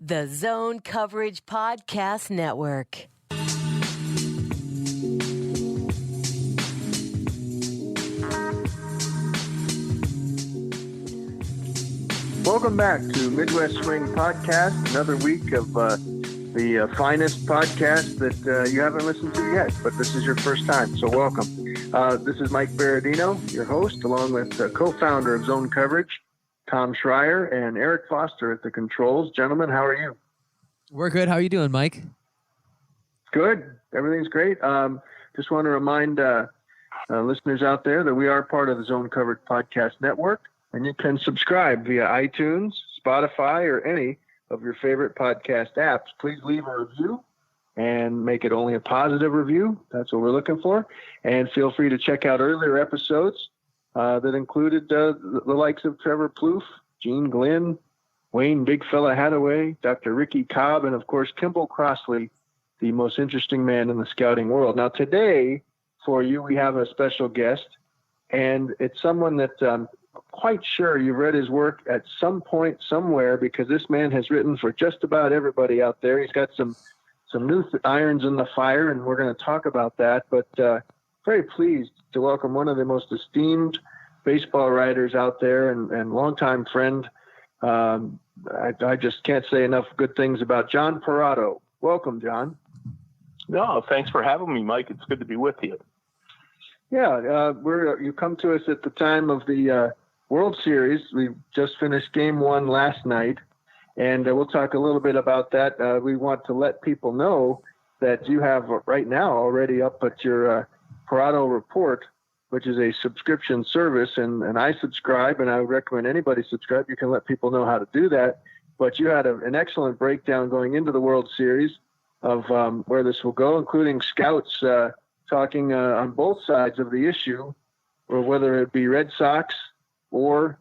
The Zone Coverage Podcast Network. Welcome back to Midwest Swing Podcast, another week of the finest podcast that you haven't listened to yet, but this is your first time, so welcome. This is Mike Berardino, your host, along with co-founder of Zone Coverage, Tom Schreier, and Eric Foster at the controls. Gentlemen, how are you? We're good. How are you doing, Mike? Good. Everything's great. Just want to remind listeners out there that we are part of the Zone Coverage Podcast Network, and you can subscribe via iTunes, Spotify, or any of your favorite podcast apps. Please leave a review and make it only a positive review. That's what we're looking for. And feel free to check out earlier episodes that included the likes of Trevor Plouffe, Gene Glynn, Wayne Big Fella Hathaway, Dr. Ricky Cobb, and of course, Kimball Crossley, the most interesting man in the scouting world. Now today for you, we have a special guest, and it's someone that I'm quite sure you've read his work at some point somewhere, because this man has written for just about everybody out there. He's got some new irons in the fire, and we're going to talk about that. But very pleased to welcome one of the most esteemed baseball writers out there and longtime friend. I just can't say enough good things about John Perrotto. Welcome, John. No, thanks for having me, Mike. It's good to be with you. Yeah, you come to us at the time of the World Series. We just finished Game 1 last night, and we'll talk a little bit about that. We want to let people know that you have right now already up at your Perrotto Report, which is a subscription service, and I subscribe, and I would recommend anybody subscribe. You can let people know how to do that. But you had an excellent breakdown going into the World Series of where this will go, including scouts talking on both sides of the issue, or whether it be Red Sox or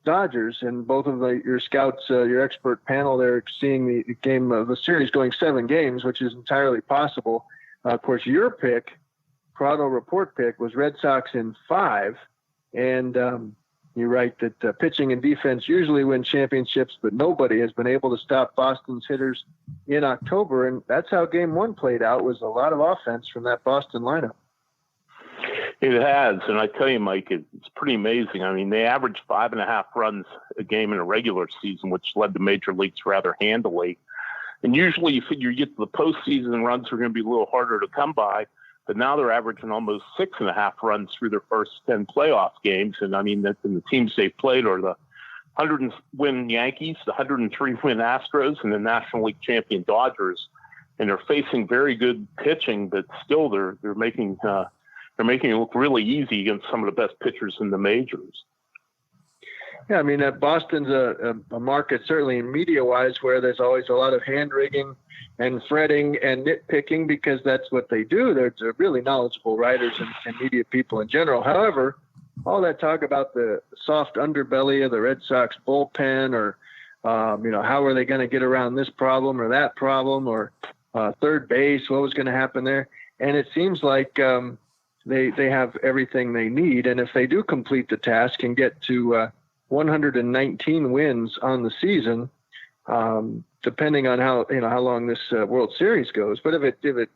Dodgers. And both of your scouts, your expert panel there, seeing the game of the series going 7 games, which is entirely possible. Of course, your pick, Perrotto Report pick, was Red Sox in 5. And you write that pitching and defense usually win championships, but nobody has been able to stop Boston's hitters in October. And that's how Game 1 played out, was a lot of offense from that Boston lineup. It has. And I tell you, Mike, it's pretty amazing. I mean, they averaged 5.5 runs a game in a regular season, which led the major leagues rather handily. And usually you figure you get to the postseason, runs are going to be a little harder to come by. But now they're averaging almost 6.5 runs through their first 10 playoff games. And I mean, the teams they've played are the 100-win Yankees, the 103-win Astros, and the National League champion Dodgers. And they're facing very good pitching, but still they're making it look really easy against some of the best pitchers in the majors. Yeah, I mean, Boston's a market, certainly media-wise, where there's always a lot of hand-wringing and fretting and nitpicking, because that's what they do. They're really knowledgeable writers and media people in general. However, all that talk about the soft underbelly of the Red Sox bullpen, or, how are they going to get around this problem or that problem, or third base, what was going to happen there? And it seems like they have everything they need. And if they do complete the task and get to 119 wins on the season, depending on how long this World Series goes. But if it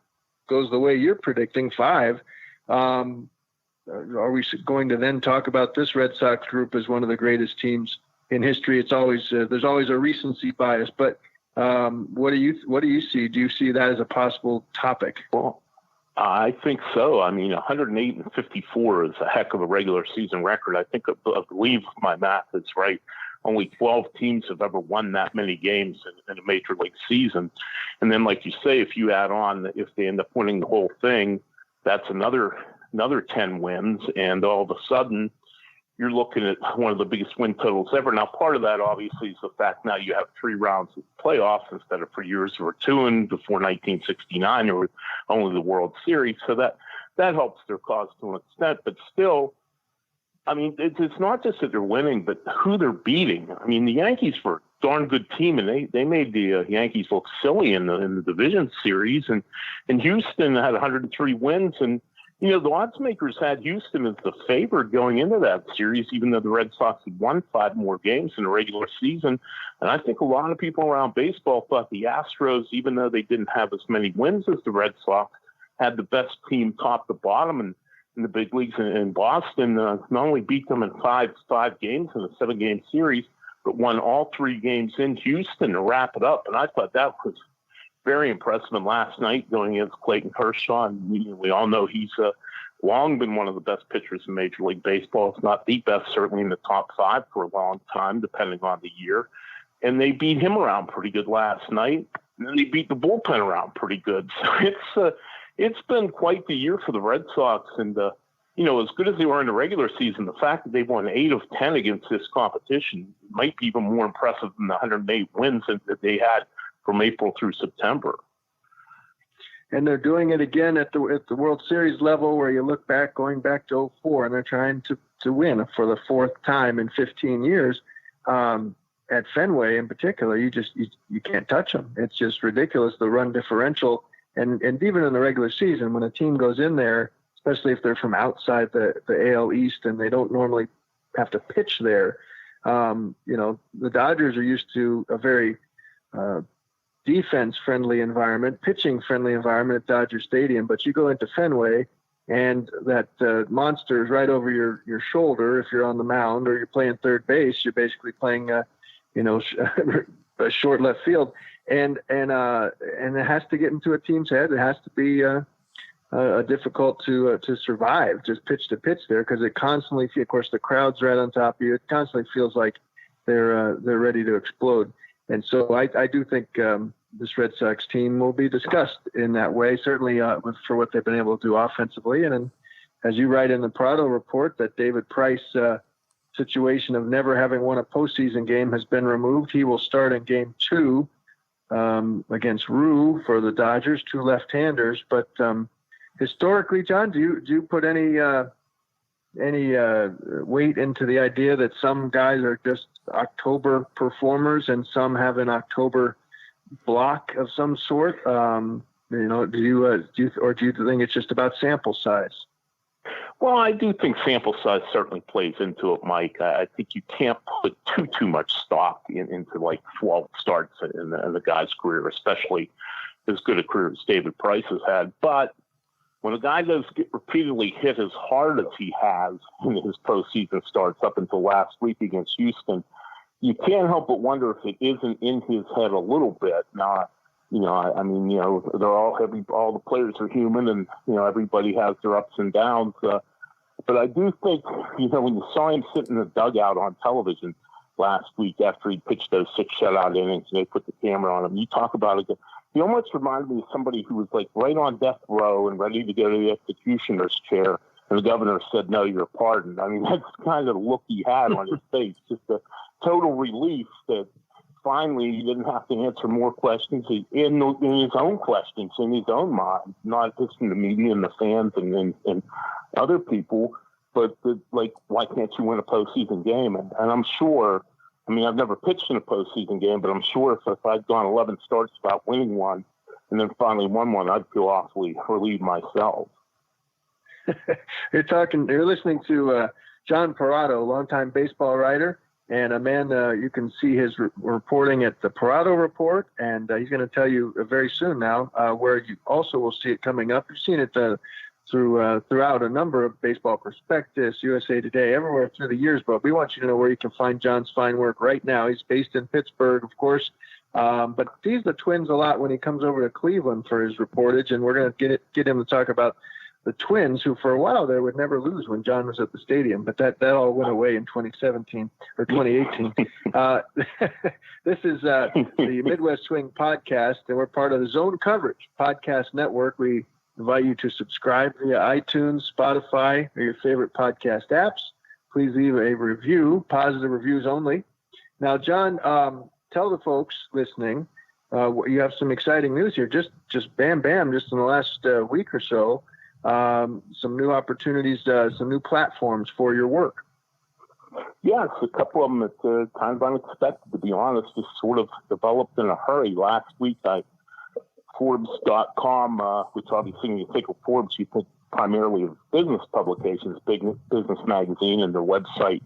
goes the way you're predicting, 5, are we going to then talk about this Red Sox group as one of the greatest teams in history? It's always there's always a recency bias. But what do you see? Do you see that as a possible topic? Well, I think so. I mean, 108-54 is a heck of a regular season record. I believe my math is right. Only 12 teams have ever won that many games in a major league season. And then, like you say, if you add on, if they end up winning the whole thing, that's another 10 wins. And all of a sudden, you're looking at one of the biggest win totals ever. Now, part of that, obviously, is the fact now you have 3 rounds of playoffs instead of for years there were 2, and before 1969 there were only the World Series. So that helps their cause to an extent. But still, I mean, it's not just that they're winning, but who they're beating. I mean, the Yankees were a darn good team, and they made the Yankees look silly in the division series. And Houston had 103 wins, and The odds makers had Houston as the favorite going into that series, even though the Red Sox had won 5 more games in the regular season. And I think a lot of people around baseball thought the Astros, even though they didn't have as many wins as the Red Sox, had the best team top to bottom in the big leagues in Boston. Not only beat them in five games in a 7-game series, but won all 3 games in Houston to wrap it up. And I thought that was very impressive. And last night, going against Clayton Kershaw, and we all know he's long been one of the best pitchers in Major League Baseball. If not the best, certainly in the top 5 for a long time, depending on the year. And they beat him around pretty good last night. And then they beat the bullpen around pretty good. So it's been quite the year for the Red Sox. And, as good as they were in the regular season, the fact that they won 8 of 10 against this competition might be even more impressive than the 108 wins that they had from April through September. And they're doing it again at the World Series level, where you look back, going back to 2004, and they're trying to win for the 4th time in 15 years. At Fenway in particular, you can't touch them. It's just ridiculous, the run differential. And even in the regular season, when a team goes in there, especially if they're from outside the AL East and they don't normally have to pitch there, the Dodgers are used to a very defense-friendly environment, pitching-friendly environment at Dodger Stadium. But you go into Fenway, and that monster is right over your shoulder if you're on the mound or you're playing third base. You're basically playing, a short left field. And it has to get into a team's head. It has to be difficult to survive, just pitch to pitch there, because it constantly, of course, the crowd's right on top of you. It constantly feels like they're ready to explode. And so I do think this Red Sox team will be discussed in that way, certainly for what they've been able to do offensively. And as you write in the Perrotto report, that David Price situation of never having won a postseason game has been removed. He will start in Game 2 against Rue for the Dodgers, 2 left-handers. But historically, John, do you put any weight into the idea that some guys are just October performers and some have an October block of some sort? Do you think it's just about sample size? Well, I do think sample size certainly plays into it, Mike. I think you can't put too much stock into like 12 starts in the guy's career, especially as good a career as David Price has had. But when a guy does get repeatedly hit as hard as he has in his postseason starts up until last week against Houston, you can't help but wonder if it isn't in his head a little bit. Now, they're all the players are human, and everybody has their ups and downs. But I do think when you saw him sit in the dugout on television last week after he pitched those 6 shutout innings, and they put the camera on him, you talk about it. He almost reminded me of somebody who was like right on death row and ready to go to the executioner's chair, and the governor said, "No, you're pardoned." I mean, that's kind of the look he had on his face, just a total relief that finally he didn't have to answer more questions in his own questions, in his own mind, not just in the media and the fans and other people, but why can't you win a postseason game? And I'm sure, I've never pitched in a postseason game, but I'm sure if I'd gone 11 starts without winning one and then finally won one, I'd feel awfully relieved myself. You're listening to John Perrotto, longtime baseball writer, and a man you can see his reporting at the Perrotto Report, and he's going to tell you very soon now where you also will see it coming up. You've seen it throughout a number of baseball prospectus, USA Today, everywhere through the years, but we want you to know where you can find John's fine work right now. He's based in Pittsburgh, of course, but sees the Twins a lot when he comes over to Cleveland for his reportage, and we're going to get him to talk about the Twins, who for a while there would never lose when John was at the stadium, but that all went away in 2017 or 2018. This is the Midwest Swing Podcast, and we're part of the Zone Coverage Podcast Network. We invite you to subscribe via iTunes, Spotify, or your favorite podcast apps. Please leave a review, positive reviews only. Now, John, tell the folks listening, you have some exciting news here. Just bam, just in the last week or so. Some new opportunities, some new platforms for your work. Yes, a couple of them at kind of unexpected, to be honest, just sort of developed in a hurry. Last week, Forbes.com, which obviously when you think of Forbes, you think primarily of business publications, big business magazine, and their website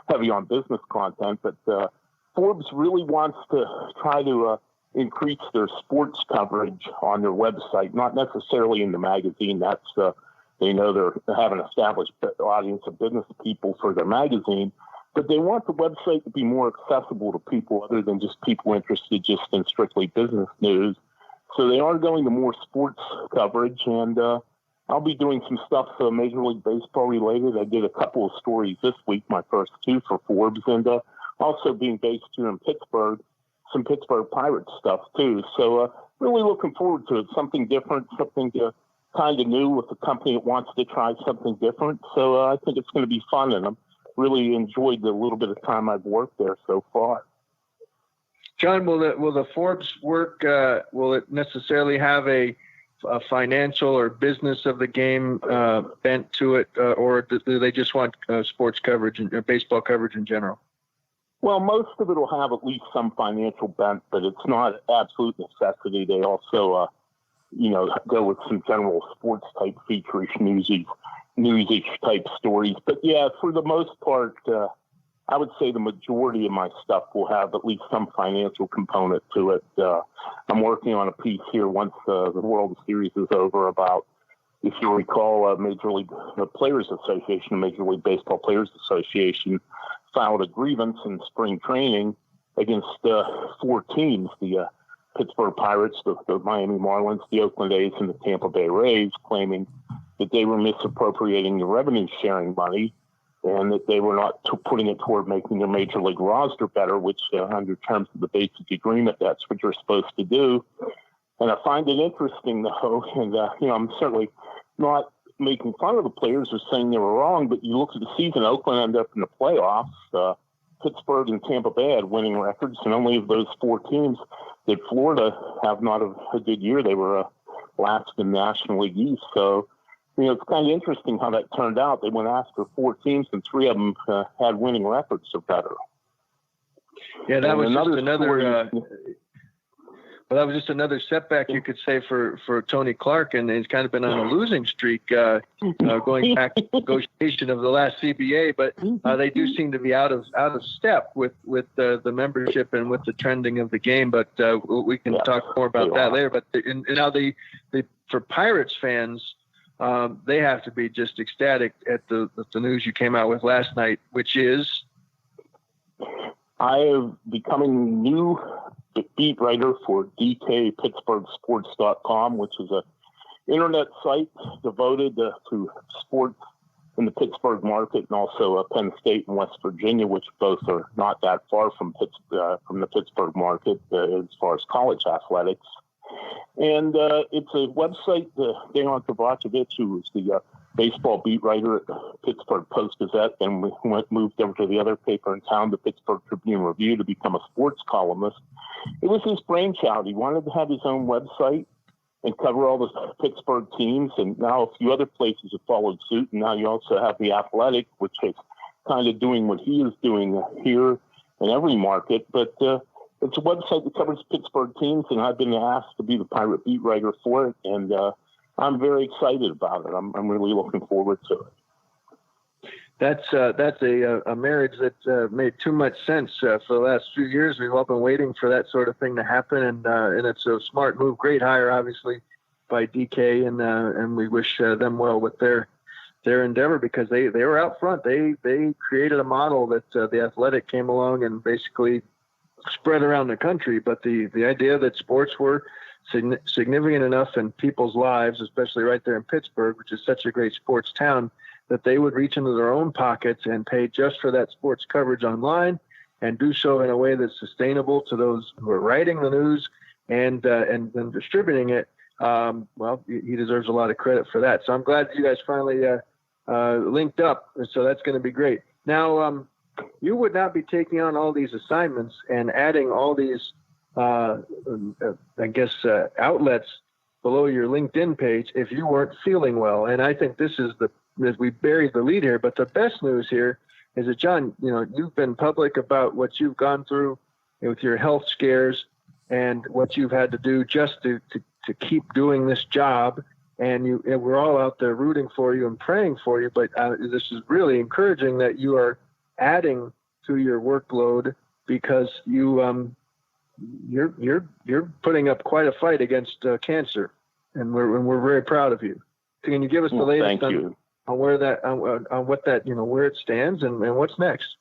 heavy on business content. But Forbes really wants to try to increase their sports coverage on their website, not necessarily in the magazine. That's they know they have an established audience of business people for their magazine, but they want the website to be more accessible to people other than just people interested just in strictly business news. So they are going to more sports coverage, and I'll be doing some stuff Major League Baseball related. I did a couple of stories this week, my first two for Forbes, and also being based here in Pittsburgh, some Pittsburgh Pirates stuff too. So really looking forward to it, something different, something kind of new with a company that wants to try something different. So I think it's going to be fun, and I'm really enjoyed the little bit of time I've worked there so far. John, will the Forbes work? Will it necessarily have a financial or business of the game bent to it, or do they just want sports coverage and baseball coverage in general? Well, most of it will have at least some financial bent, but it's not absolute necessity. They also, go with some general sports type features, newsy type stories. But yeah, for the most part, I would say the majority of my stuff will have at least some financial component to it. I'm working on a piece here once the World Series is over about, if you recall, Major League Players Association, Major League Baseball Players Association filed a grievance in spring training against four teams, the Pittsburgh Pirates, the Miami Marlins, the Oakland A's, and the Tampa Bay Rays, claiming that they were misappropriating the revenue sharing money and that they were not putting it toward making their major league roster better, which under terms of the basic agreement, that's what you're supposed to do. And I find it interesting, though, and I'm certainly not making fun of the players or saying they were wrong, but you look at the season, Oakland ended up in the playoffs. Pittsburgh and Tampa Bay had winning records, and only of those four teams did Florida have not a good year. They were last in National League East. So, it's kind of interesting how that turned out. They went after four teams, and three of them had winning records or better. Yeah, that was just another. Well, that was just another setback, you could say, for Tony Clark, and he's kind of been on a losing streak going back to the negotiation of the last CBA. But they do seem to be out of step with the membership and with the trending of the game. But we can talk more about that later. But now for Pirates fans, they have to be just ecstatic at the news you came out with last night, which is I am becoming new beat writer for DK Pittsburgh Sports.com, which is a internet site devoted to sports in the Pittsburgh market, and also Penn State and West Virginia, which both are not that far from the Pittsburgh market as far as college athletics. And it's a website. Dejan Kovacevic, who was the baseball beat writer at the Pittsburgh Post-Gazette, and we moved over to the other paper in town, the Pittsburgh Tribune Review, to become a sports columnist. It was his brainchild. He wanted to have his own website and cover all the Pittsburgh teams, and now a few other places have followed suit, and now you also have The Athletic, which is kind of doing what he is doing here in every market. But it's a website that covers Pittsburgh teams, and I've been asked to be the Pirate beat writer for it, and I'm very excited about it. I'm really looking forward to it. That's a marriage that made too much sense for the last few years. We've all been waiting for that sort of thing to happen, and it's a smart move. Great hire, obviously, by DK, and we wish them well with their endeavor, because they were out front. They created a model that the Athletic came along and basically spread around the country. But the idea that sports were significant enough in people's lives, especially right there in Pittsburgh, which is such a great sports town, that they would reach into their own pockets and pay just for that sports coverage online, and do so in a way that's sustainable to those who are writing the news and then distributing it. Well, he deserves a lot of credit for that. So I'm glad that you guys finally linked up. So that's going to be great. Now, you would not be taking on all these assignments and adding all these, outlets below your LinkedIn page if you weren't feeling well. And I think this is as we buried the lead here, but the best news here is that, John, you've been public about what you've gone through with your health scares and what you've had to do just to keep doing this job. and we're all out there rooting for you and praying for you. But this is really encouraging that you are adding to your workload, because you're putting up quite a fight against cancer, and we're very proud of you. So can you give us the latest on where that on what that where it stands and what's next?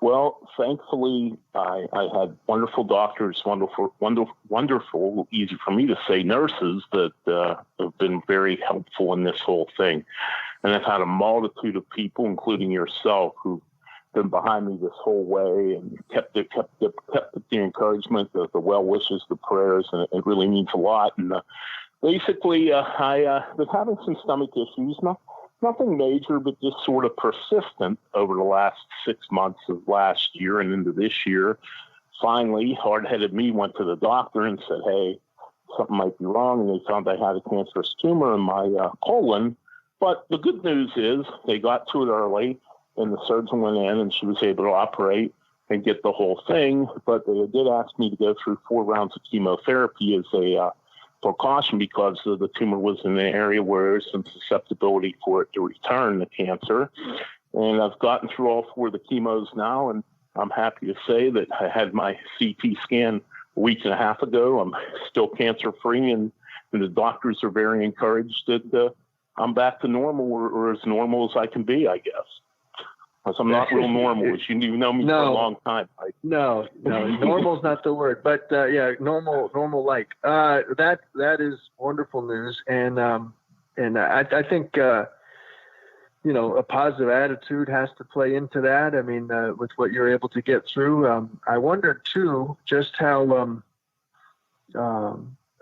Well, thankfully, I had wonderful doctors, wonderful, easy for me to say, nurses that have been very helpful in this whole thing. And I've had a multitude of people, including yourself, who've been behind me this whole way and kept the encouragement, the well wishes, the prayers, and it really means a lot. And basically, I was having some stomach issues, nothing major, but just sort of persistent over the last 6 months of last year and into this year. Finally, hard-headed me went to the doctor and said, hey, something might be wrong. And they found I had a cancerous tumor in my colon. But the good news is they got to it early, and the surgeon went in and she was able to operate and get the whole thing. But they did ask me to go through 4 rounds of chemotherapy as a precaution, because the tumor was in an area where there's some susceptibility for it to return, the cancer. And I've gotten through all 4 of the chemos now, and I'm happy to say that I had my CT scan a week and a half ago. I'm still cancer-free, and the doctors are very encouraged that I'm back to normal, or as normal as I can be, I guess. Because I'm not real normal, as you know me for a long time. No, normal's not the word, but normal-like. That is wonderful news, and I think a positive attitude has to play into that. I mean, with what you're able to get through, I wonder too just how.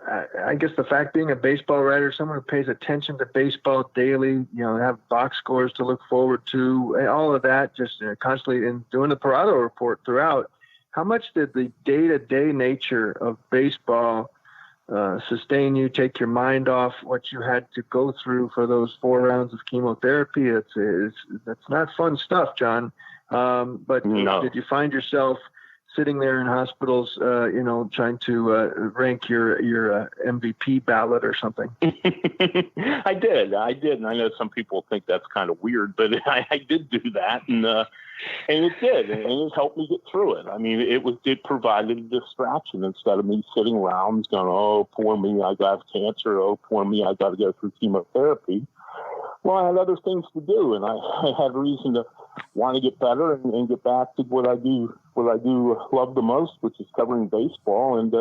I guess the fact being a baseball writer, someone who pays attention to baseball daily, have box scores to look forward to, and all of that, just constantly in doing the Perrotto report throughout. How much did the day-to-day nature of baseball sustain you, take your mind off what you had to go through for those 4 rounds of chemotherapy? That's not fun stuff, John. But no. Did you find yourself sitting there in hospitals, trying to rank your MVP ballot or something? I did. And I know some people think that's kind of weird, but I did do that. And it did. And it helped me get through it. I mean, it provided a distraction instead of me sitting around going, oh, poor me, I got cancer. Oh, poor me, I got to go through chemotherapy. Well, I had other things to do, and I had reason to want to get better and get back to what I do love the most, which is covering baseball. And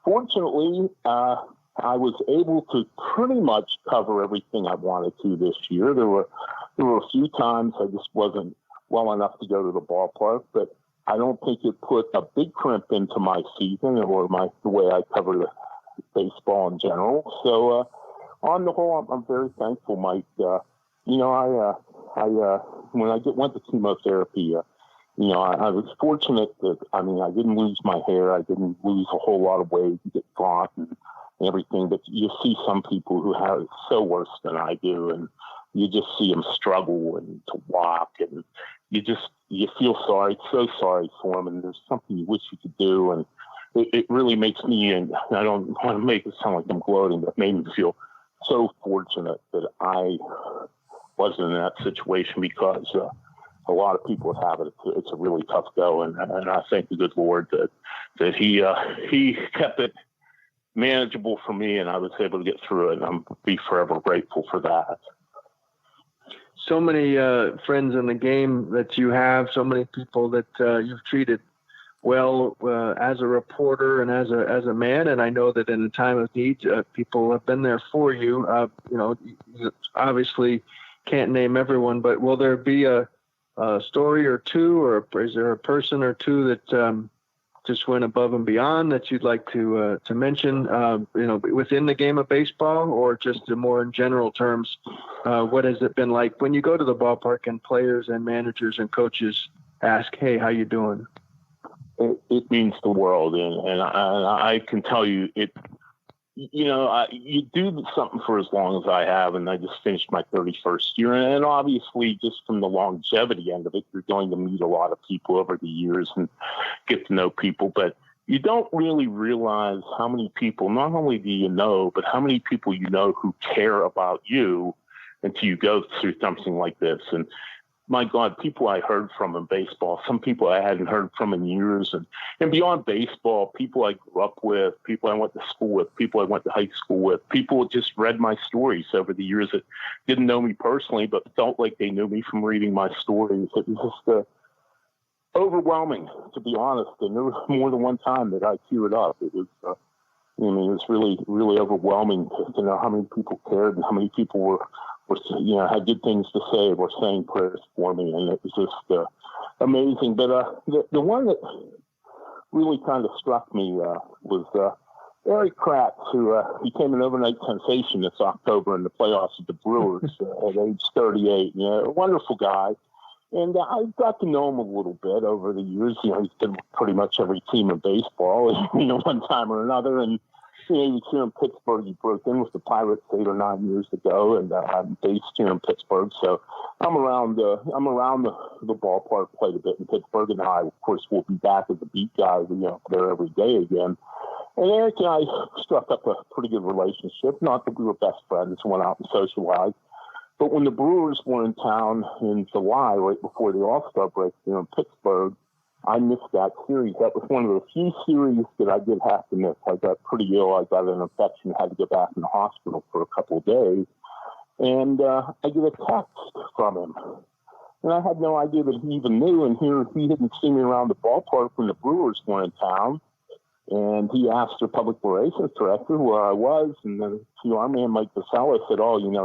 fortunately, I was able to pretty much cover everything I wanted to this year. There were a few times I just wasn't well enough to go to the ballpark, but I don't think it put a big crimp into my season or the way I cover the baseball in general. So on the whole, I'm very thankful, Mike. When I went to chemotherapy, I was fortunate that, I didn't lose my hair. I didn't lose a whole lot of weight, get gaunt and everything. But you see some people who have it so worse than I do, and you just see them struggle and to walk, and you feel so sorry for them, and there's something you wish you could do. And it really makes me, and I don't want to make it sound like I'm gloating, but it made me feel so fortunate that I wasn't in that situation, because a lot of people have it. It's a really tough go, and I thank the good Lord that he kept it manageable for me, and I was able to get through it, and I'm be forever grateful for that. So many friends in the game that you have, so many people that you've treated well as a reporter and as a man, and I know that in a time of need, people have been there for you. You obviously can't name everyone, but will there be a story or two, or is there a person or two that just went above and beyond that you'd like to mention, within the game of baseball, or just more in general terms? What has it been like when you go to the ballpark and players and managers and coaches ask, hey, how you doing? It means the world. And I can tell you you do something for as long as I have, and I just finished my 31st year. And obviously, just from the longevity end of it, you're going to meet a lot of people over the years and get to know people. But you don't really realize how many people, not only do you know, but how many people you know who care about you until you go through something like this. And my God, people I heard from in baseball, some people I hadn't heard from in years, and beyond baseball, people I grew up with, people I went to school with, people I went to high school with, people just read my stories over the years that didn't know me personally, but felt like they knew me from reading my stories. It was just overwhelming, to be honest. And there was more than one time that I teared up. It was, it was really, really overwhelming to know how many people cared and how many people were had good things to say, were saying prayers for me, and it was just amazing. But the one that really kind of struck me was Eric Kratz, who became an overnight sensation this October in the playoffs of the Brewers at age 38. A wonderful guy. And I got to know him a little bit over the years. He's been pretty much every team in baseball, one time or another. And he was here in Pittsburgh. He broke in with the Pirates 8 or 9 years ago, and I'm based here in Pittsburgh. So I'm around the ballpark quite a bit in Pittsburgh, and I, of course, will be back as a beat guy, there every day again. And Eric and I struck up a pretty good relationship. Not that we were best friends, went out and socialized. But when the Brewers were in town in July, right before the All-Star break here in Pittsburgh, I missed that series. That was one of the few series that I did have to miss. I got pretty ill. I got an infection, had to go back in the hospital for a couple of days. And I get a text from him. And I had no idea that he even knew. And here he didn't see me around the ballpark when the Brewers were in town. And he asked their public relations director where I was. And then our man, Mike Vasella, said,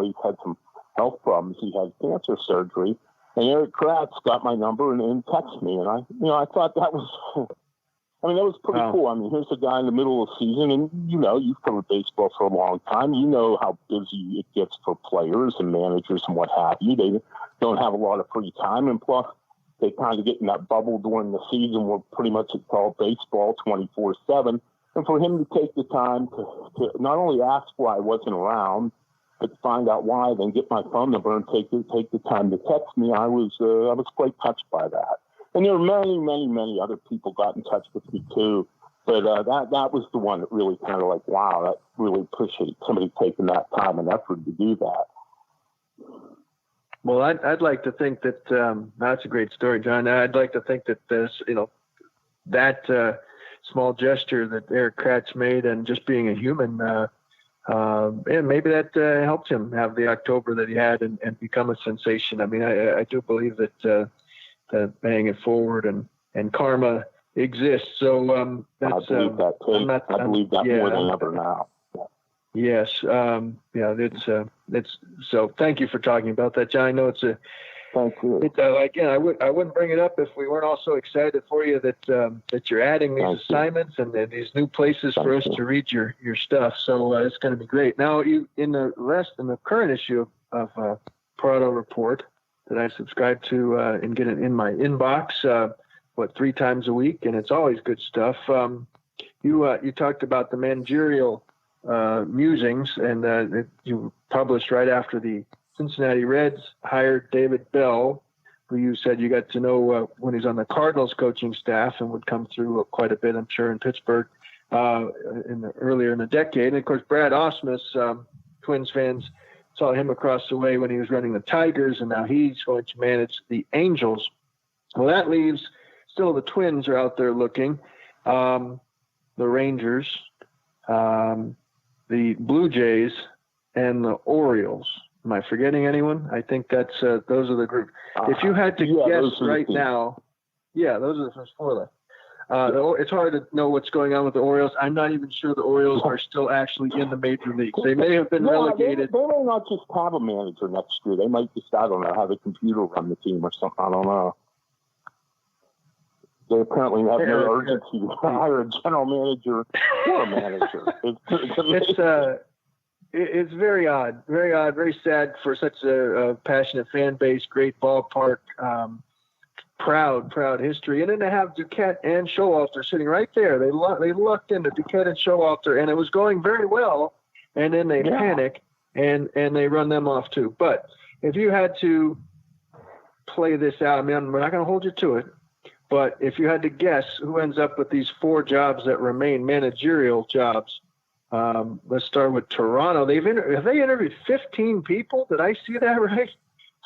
he's had some health problems. He had cancer surgery. And Eric Kratz got my number and texted me. And I thought that was, that was pretty cool. Here's a guy in the middle of the season, and you've covered baseball for a long time. You know how busy it gets for players and managers and what have you. They don't have a lot of free time. And plus, they kind of get in that bubble during the season where pretty much it's all baseball 24/7. And for him to take the time to not only ask why I wasn't around, but find out why, then get my phone number and take the time to text me, I was quite touched by that. And there were many, many, many other people got in touch with me too. But that was the one that really kind of like, wow, that really appreciate somebody taking that time and effort to do that. Well, I'd like to think that that's a great story, John. I'd like to think that this, that small gesture that Eric Kratz made, and just being a human, and maybe that helped him have the October that he had and become a sensation. I do believe that paying it forward and karma exists. So that's, I believe that too. I believe that more than ever now. Yes. It's so thank you for talking about that, John. I know thank you. Again, I wouldn't bring it up if we weren't all so excited for you that you're adding these assignments and these new places for us to read your stuff. So it's going to be great. Now, you in the current issue of Perrotto Report that I subscribe to and get it in my inbox 3 times a week, and it's always good stuff. You talked about the managerial musings, and you published right after the Cincinnati Reds hired David Bell, who you said you got to know when he's on the Cardinals coaching staff and would come through quite a bit, I'm sure, in Pittsburgh earlier in the decade. And of course, Brad Ausmus, Twins fans saw him across the way when he was running the Tigers, and now he's going to manage the Angels. Well, that leaves still the Twins are out there looking, the Rangers, the Blue Jays, and the Orioles. Am I forgetting anyone? I think that's those are the group. If you had to guess right now, those are the first 4 left. It's hard to know what's going on with the Orioles. I'm not even sure the Orioles are still actually in the major leagues. They may have been relegated. They may not just have a manager next year. They might just, I don't know, have a computer run the team or something. I don't know. They apparently have no urgency to hire a general manager or a manager. It's very odd, very sad for such a passionate fan base, great ballpark, proud history. And then they have Duquette and Showalter sitting right there. They lucked into Duquette and Showalter, and it was going very well. And then they panic and they run them off too. But if you had to play this out, we're not going to hold you to it. But if you had to guess who ends up with these 4 jobs that remain, managerial jobs, let's start with Toronto. Have they interviewed 15 people? Did I see that right?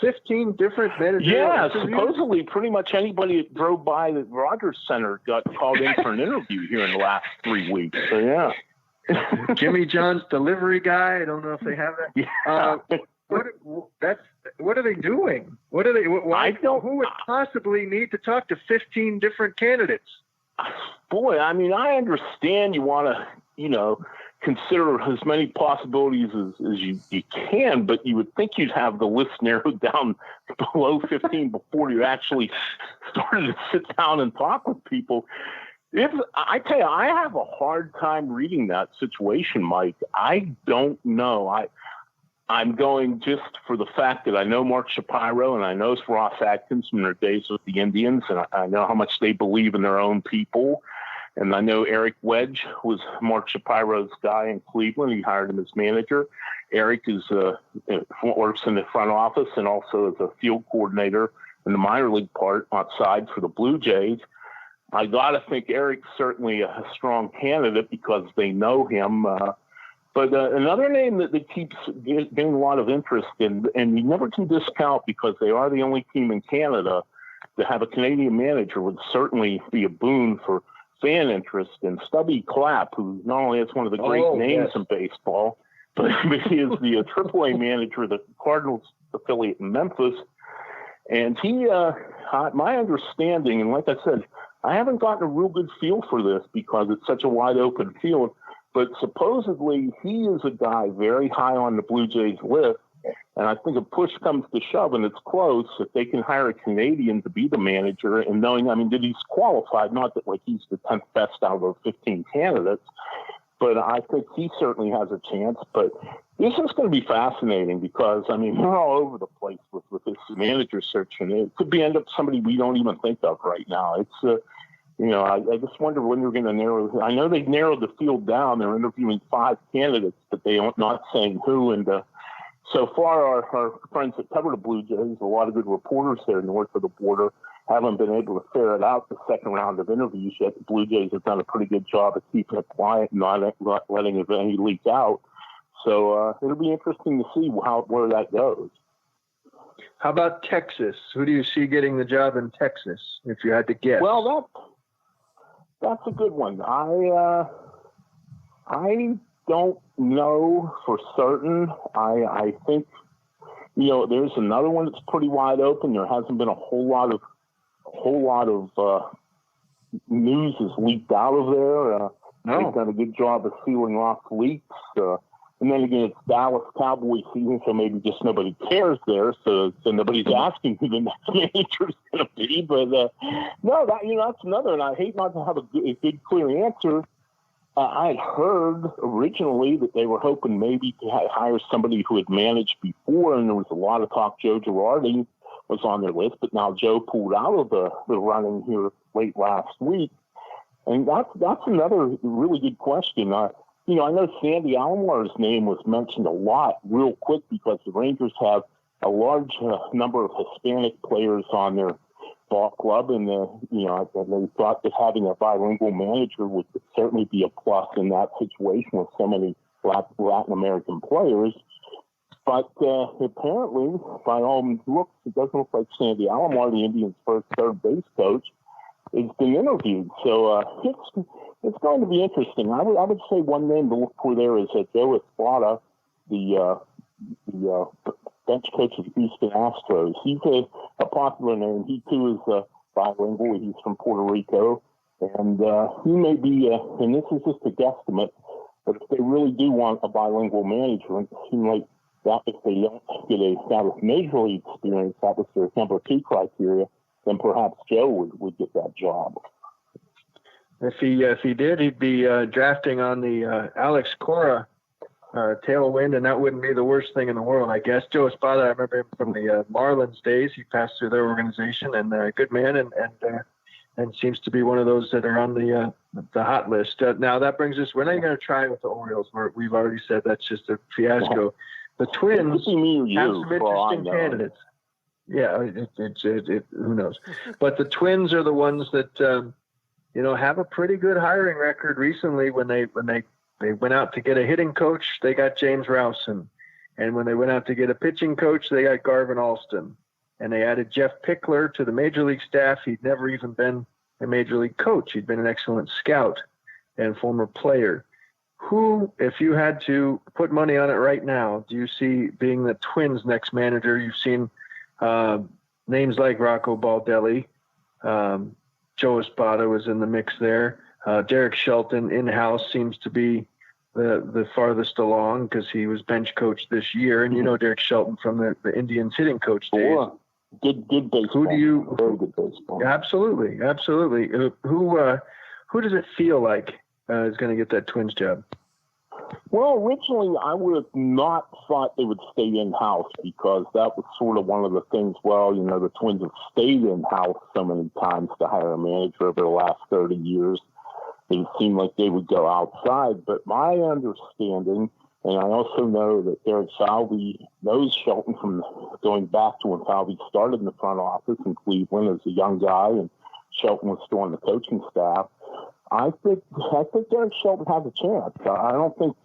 15 different managerial interviews? Supposedly pretty much anybody that drove by the Rogers Center got called in for an interview here in the last 3 weeks. So, yeah. Jimmy John's delivery guy. I don't know if they have that. Yeah. What are they doing? What are they? Who would possibly need to talk to 15 different candidates? Boy, I mean, I understand you want to, consider as many possibilities as you can, but you would think you'd have the list narrowed down below 15 before you actually started to sit down and talk with people. I tell you, I have a hard time reading that situation, Mike. I don't know. I'm going just for the fact that I know Mark Shapiro and I know Ross Atkins from their days with the Indians, and I know how much they believe in their own people. And I know Eric Wedge was Mark Shapiro's guy in Cleveland. He hired him as manager. Eric works in the front office and also as a field coordinator in the minor league part outside for the Blue Jays. I got to think Eric's certainly a strong candidate because they know him. But another name that keeps getting a lot of interest in, and you never can discount because they are the only team in Canada to have a Canadian manager, would certainly be a boon for fan interest. And Stubby Clapp, who not only has one of the great names in baseball, but he is the AAA manager of the Cardinals affiliate in Memphis. And he, my understanding, and like I said, I haven't gotten a real good feel for this because it's such a wide open field, but supposedly he is a guy very high on the Blue Jays list. And I think if push comes to shove and it's close, if they can hire a Canadian to be the manager and knowing, I mean, that he's qualified, not that like he's the 10th best out of 15 candidates, but I think he certainly has a chance. But this is going to be fascinating because, I mean, we're all over the place with this manager search, and it could end up somebody we don't even think of right now. It's, I just wonder when they're going to narrow. I know they've narrowed the field down. They're interviewing 5 candidates, but they are not saying who. And so far, our friends that cover the Blue Jays, a lot of good reporters there north of the border, haven't been able to ferret out the second round of interviews yet. The Blue Jays have done a pretty good job of keeping it quiet and not letting any leak out. So it'll be interesting to see where that goes. How about Texas? Who do you see getting the job in Texas, if you had to guess? Well, that's a good one. I don't know for certain. I think, there's another one that's pretty wide open. There hasn't been a whole lot of news is leaked out of there. They've done a good job of sealing off leaks. And then again, it's Dallas Cowboy season, so maybe just nobody cares there. So nobody's asking who the next manager is going to be. But no, that's another. And I hate not to have a good clear answer. I had heard originally that they were hoping maybe to hire somebody who had managed before, and there was a lot of talk. Joe Girardi was on their list, but now Joe pulled out of the running here late last week. And that's another really good question. I know Sandy Almar's name was mentioned a lot real quick because the Rangers have a large number of Hispanic players on their ball club, and they thought that having a bilingual manager would certainly be a plus in that situation with so many Latin American players. But apparently, by all looks, it doesn't look like Sandy Alomar, the Indians' first third base coach, has been interviewed. So it's going to be interesting. I would say one name to look for there is Joe Esplada, the bench coach of Houston Astros. He's a popular name. He too is bilingual. He's from Puerto Rico, and he may be. And this is just a guesstimate, but if they really do want a bilingual manager, it seems like that if they don't get established major league experience, that was their number 2 criteria, then perhaps Joe would get that job. If he did, he'd be drafting on the Alex Cora tailwind, and that wouldn't be the worst thing in the world, I guess. Joe Espada, I remember him from the Marlins days. He passed through their organization, and a good man, and seems to be one of those that are on the hot list. Now that brings us. We're not going to try with the Orioles. We've already said that's just a fiasco. The Twins have some interesting candidates. Yeah, who knows? But the Twins are the ones that have a pretty good hiring record recently. When they went out to get a hitting coach, they got James Rowson, and when they went out to get a pitching coach, they got Garvin Alston, and they added Jeff Pickler to the major league staff. He'd never even been a major league coach. He'd been an excellent scout and former player. Who, if you had to put money on it right now, do you see being the Twins' next manager? You've seen names like Rocco Baldelli, Joe Espada was in the mix there. Derek Shelton in-house seems to be the farthest along because he was bench coach this year. And you know Derek Shelton from the Indians hitting coach days. Sure. Good baseball. Very good baseball. Absolutely. Who does it feel like is going to get that Twins job? Well, originally I would have not thought they would stay in-house because that was sort of one of the things, the Twins have stayed in-house so many times to hire a manager over the last 30 years. It seemed like they would go outside. But my understanding, and I also know that Derek Falvey knows Shelton from going back to when Falvey started in the front office in Cleveland as a young guy, and Shelton was still on the coaching staff. I think Derek Shelton has a chance. I don't think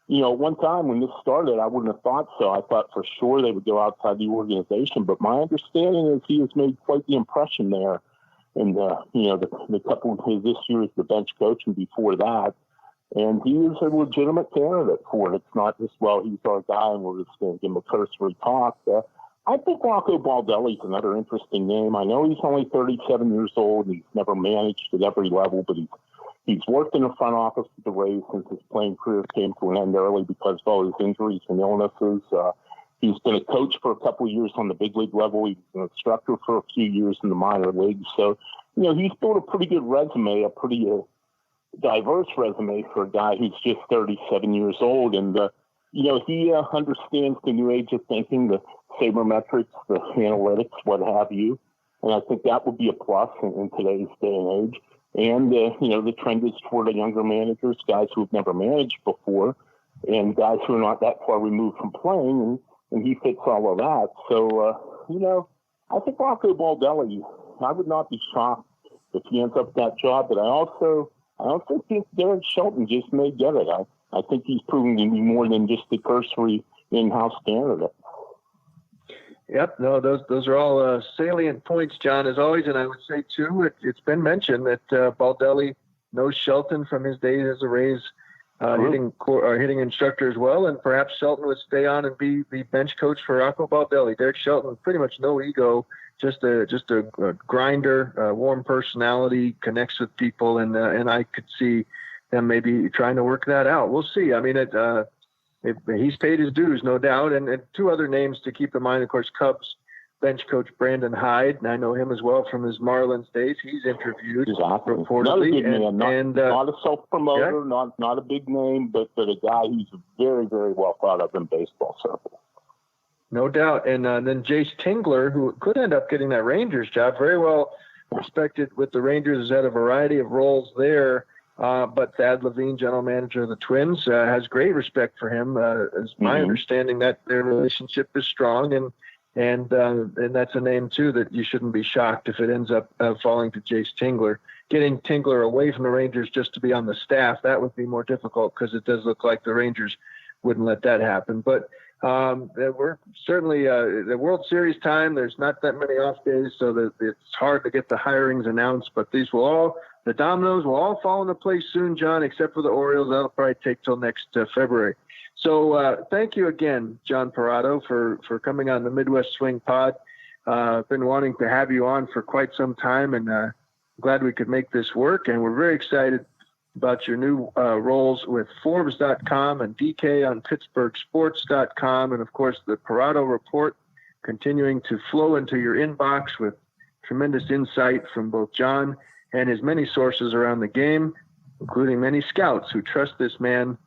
one time when this started, I wouldn't have thought so. I thought for sure they would go outside the organization. But my understanding is he has made quite the impression there. And, the couple of his this year as the bench coach and before that. And he is a legitimate candidate for it. It's not just, he's our guy and we're just going to give him a cursory talk. I think Rocco Baldelli is another interesting name. I know he's only 37 years old and he's never managed at every level, but he's worked in the front office of the Rays since his playing career came to an end early because of all his injuries and illnesses. He's been a coach for a couple of years on the big league level. He was an instructor for a few years in the minor leagues. So, he's built a pretty good resume, a pretty diverse resume for a guy who's just 37 years old. And, he understands the new age of thinking, the sabermetrics, the analytics, what have you. And I think that would be a plus in today's day and age. And, the trend is toward younger managers, guys who have never managed before, and guys who are not that far removed from playing, and he fits all of that. So, I think Rocco Baldelli, I would not be shocked if he ends up that job, but I also think Derek Shelton just may get it. I think he's proving to be more than just a cursory in-house candidate. Yep, no, those are all salient points, John, as always. And I would say, too, it's been mentioned that Baldelli knows Shelton from his days as a Rays hitting instructor as well. And perhaps Shelton would stay on and be the bench coach for Rocco Baldelli. Derek Shelton, pretty much no ego, just a grinder, warm personality, connects with people. And I could see them maybe trying to work that out. We'll see. I mean, he's paid his dues, no doubt. And two other names to keep in mind, of course, Cubs bench coach Brandon Hyde, and I know him as well from his Marlins days. He's interviewed reportedly. Not a self-promoter, not a big name, but a guy who's very, very well thought of in baseball circles. No doubt. And then Jace Tingler, who could end up getting that Rangers job, very well respected with the Rangers, has had a variety of roles there. But Thad Levine, general manager of the Twins, has great respect for him. It's my understanding that their relationship is strong, and that's a name too that you shouldn't be shocked if it ends up falling to Jace Tingler. Getting Tingler away from the Rangers just to be on the staff, that would be more difficult because it does look like the Rangers wouldn't let that happen. But we're certainly the World Series time. There's not that many off days, so that it's hard to get the hirings announced. But the dominoes will all fall into place soon, John, except for the Orioles. That'll probably take till next February. So thank you again, John Perrotto, for coming on the Midwest Swing Pod. I've been wanting to have you on for quite some time, and glad we could make this work. And we're very excited about your new roles with Forbes.com and DK on PittsburghSports.com. And, of course, the Perrotto Report continuing to flow into your inbox with tremendous insight from both John and his many sources around the game, including many scouts who trust this man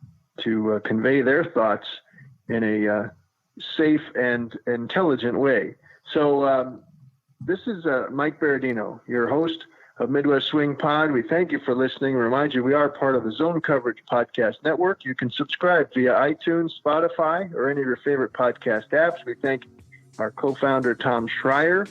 to convey their thoughts in a safe and intelligent way. So this is Mike Berardino, your host of Midwest Swing Pod. We thank you for listening. Remind you, we are part of the Zone Coverage Podcast Network. You can subscribe via iTunes, Spotify, or any of your favorite podcast apps. We thank our co-founder, Tom Schreier,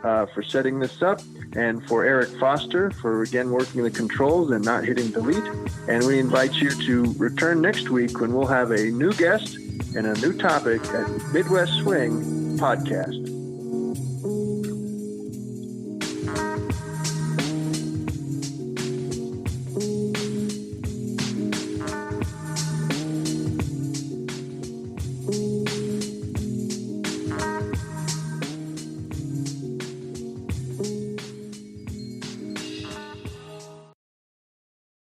for setting this up, and for Eric Foster for, again, working the controls and not hitting delete. And we invite you to return next week when we'll have a new guest and a new topic at Midwest Swing Podcast.